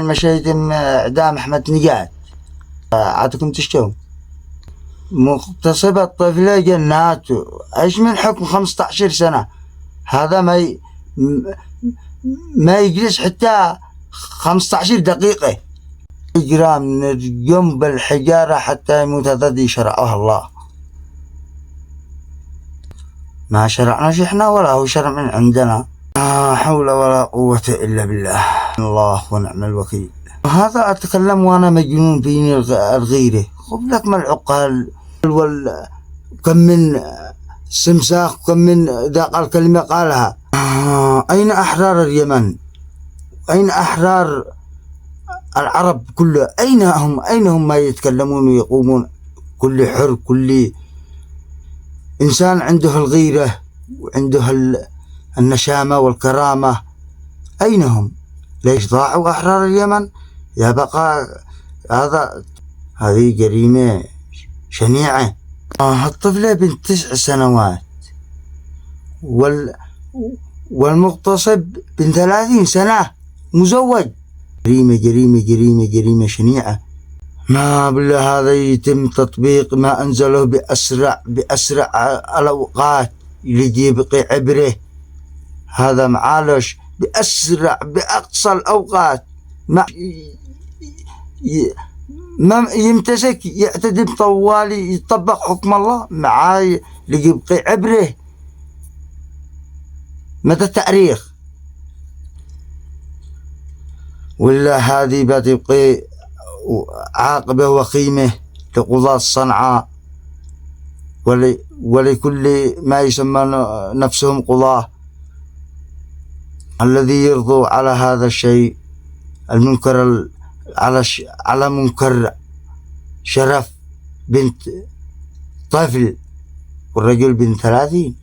مشيت إعدام أحمد نجاد عادكم تشتون مغتصبة طفلة جنات إيش من حكم 15 سنة. هذا ما يجلس حتى 15 دقيقة. إجرام نرجم بالحجارة حتى يموت. هذا شرعه الله، ما شرعناش إحنا ولا هو شرع من عندنا. لا حول ولا قوة إلا بالله، الله ونعم الوكيل. هذا أتكلم وأنا مجنون فيني الغيرة. خذ لك من العقال كم من سمساخ، كم من ذاق الكلمة قالها. أين أحرار اليمن؟ أين أحرار العرب كله؟ أين هم ما يتكلمون ويقومون؟ كل حر، كل إنسان عنده الغيرة وعنده النشامة والكرامة. أين هم؟ ليش ضاعوا أحرار اليمن؟ يا بقى هذه جريمة شنيعة. الطفلة بنت 9 سنوات والمغتصب بنت 30 سنة مزوج. جريمة جريمة جريمة جريمة شنيعة. ما بالله هذا يتم تطبيق ما أنزله بأسرع الأوقات يجي يبقي عبره. هذا معالش بأقصى الأوقات. ما يمتسك يعتدي بطوالي يطبق حكم الله معاي ليبقي عبره. متى التاريخ؟ ولا هذه بتبقي عاقبة وخيمة لقضاة صنعاء ولكل ما يسمى نفسهم قضاة الذي يرضوا على هذا الشيء المنكر، على منكر شرف بنت طفل والرجل بنت 30.